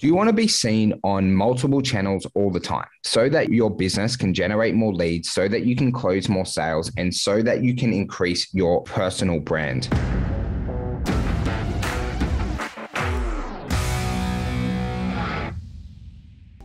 Do you want to be seen on multiple channels all the time so that your business can generate more leads, so that you can close more sales, and so that you can increase your personal brand?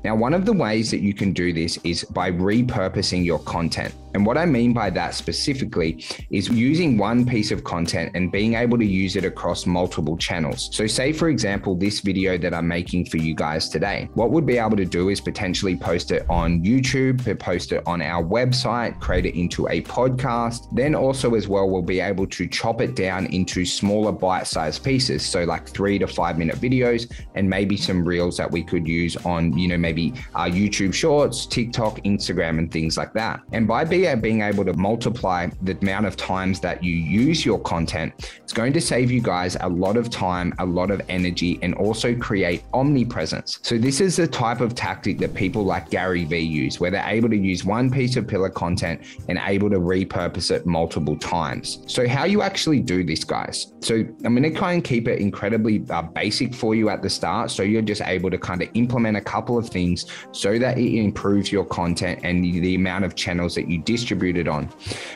Now, one of the ways that you can do this is by repurposing your content. And what I mean by that specifically is using one piece of content and being able to use it across multiple channels. So say, for example, this video that I'm making for you guys today, what we'd be able to do is potentially post it on YouTube, post it on our website, create it into a podcast. Then also as well, we'll be able to chop it down into smaller bite-sized pieces. So like 3 to 5 minute videos and maybe some reels that we could use on, maybe YouTube Shorts, TikTok, Instagram, and things like that. And by being able to multiply the amount of times that you use your content, it's going to save you guys a lot of time, a lot of energy, and also create omnipresence. So this is the type of tactic that people like Gary Vee use, where they're able to use one piece of pillar content and able to repurpose it multiple times. So how you actually do this, guys? So I'm going to try and keep it incredibly basic for you at the start, so you're just able to kind of implement a couple of things so that it improves your content and the amount of channels that you distribute it on.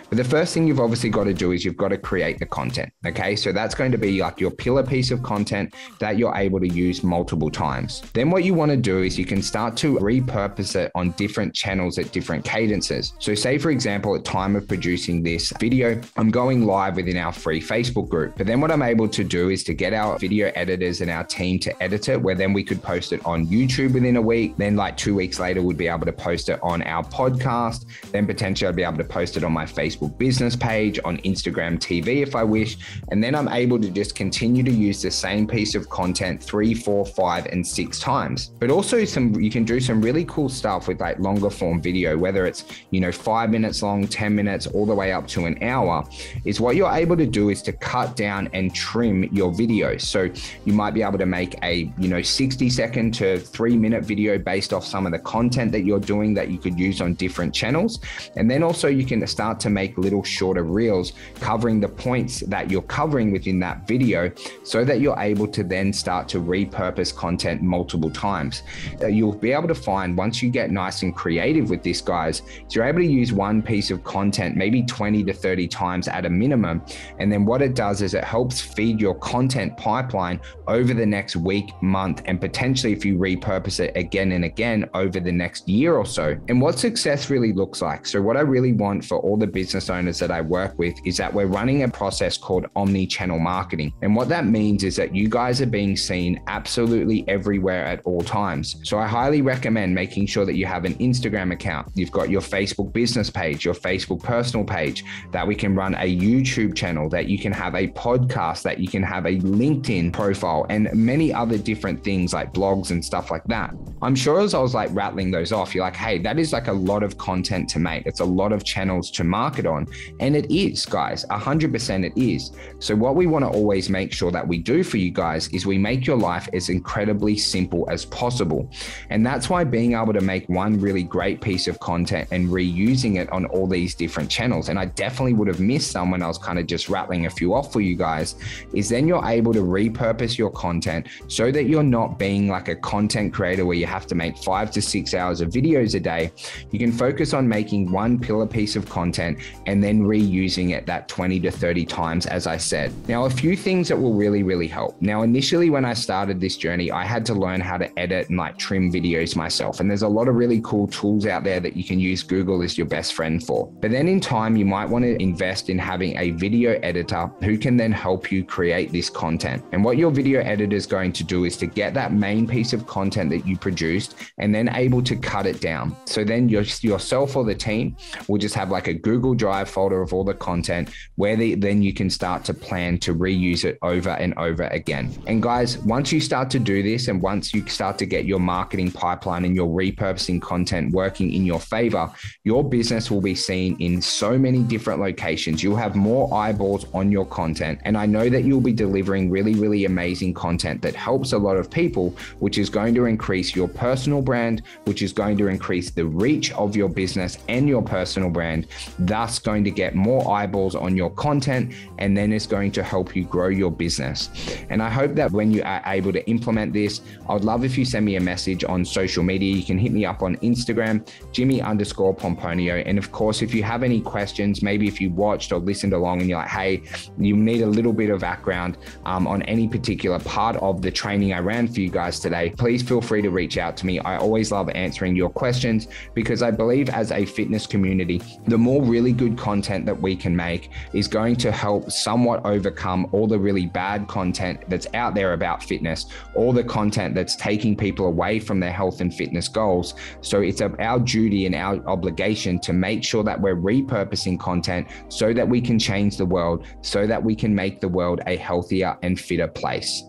But the first thing you've obviously got to do is you've got to create the content. Okay, so that's going to be like your pillar piece of content that you're able to use multiple times. Then what you want to do is you can start to repurpose it on different channels at different cadences. So say, for example, at time of producing this video, I'm going live within our free Facebook group. But then what I'm able to do is to get our video editors and our team to edit it, where then we could post it on YouTube within a week. Then like 2 weeks later, we'd be able to post it on our podcast. Then potentially I'd be able to post it on my Facebook business page, on Instagram TV if I wish. And then I'm able to just continue to use the same piece of content 3, 4, 5, and 6 times. But also you can do some really cool stuff with like longer form video, whether it's, 5 minutes long, 10 minutes, all the way up to an hour. Is what you're able to do is to cut down and trim your videos. So you might be able to make a, 60-second to 3-minute video based off some of the content that you're doing that you could use on different channels. And then also you can start to make little shorter reels covering the points that you're covering within that video, so that you're able to then start to repurpose content multiple times. You'll be able to find, once you get nice and creative with this, guys, you're able to use one piece of content maybe 20 to 30 times at a minimum. And then what it does is it helps feed your content pipeline over the next week, month, and potentially if you repurpose it again and again over the next year or so. And what success really looks like. So what I really want for all the business owners that I work with is that we're running a process called Omnichannel Marketing. And what that means is that you guys are being seen absolutely everywhere at all times. So I highly recommend making sure that you have an Instagram account. You've got your Facebook business page, your Facebook personal page, that we can run a YouTube channel, that you can have a podcast, that you can have a LinkedIn profile, and many other different things like blogs and stuff like that. I'm sure as I was like rattling those off, you're like, hey, that is like a lot of content to make. It's a lot of channels to market on. And it is, guys, 100% it is. So what we want to always make sure that we do for you guys is we make your life as incredibly simple as possible. And that's why being able to make one really great piece of content and reusing it on all these different channels, and I definitely would have missed some when I was kind of just rattling a few off for you guys, is then you're able to repurpose your content so that you're not being like a content creator where you have to make 5 to 6 hours of videos a day. You can focus on making one pillar piece of content and then reusing it that 20 to 30 times, as I said. Now, a few things that will really, really help. Now, initially when I started this journey, I had to learn how to edit and like trim videos myself. And there's a lot of really cool tools out there that you can use. Google is your best friend for. But then in time, you might want to invest in having a video editor who can then help you create this content. And what your video editor is going to do is to get that main piece of content that you produced and then able to cut it down. So then yourself or the team will just have like a Google Drive folder of all the content where then you can start to plan to reuse it over and over again. And guys, once you start to do this, and once you start to get your marketing pipeline and your repurposing content working in your favor, your business will be seen in so many different locations. You'll have more eyeballs on your content. And I know that you'll be delivering really, really amazing content that helps a lot of people, which is going to increase your personal brand, which is going to increase the reach of your business and your personal brand, thus going to get more eyeballs on your content, and then it's going to help you grow your business. And I hope that when you are able to implement this, I would love if you send me a message on social media. You can hit me up on Instagram, Jimmy_Pomponio. And of course, if you have any questions, maybe if you watched or listened along and you're like, hey, you need a little bit of background on any particular part of the training I ran for you guys today, please feel free to reach out to me. I always love answering your questions, because I believe as a fitness community, the more really good content that we can make is going to help somewhat overcome all the really bad content that's out there about fitness, all the content that's taking people away from their health and fitness goals. So it's our duty and our obligation to make sure that we're repurposing content so that we can change the world, so that we can make the world a healthier and fitter place.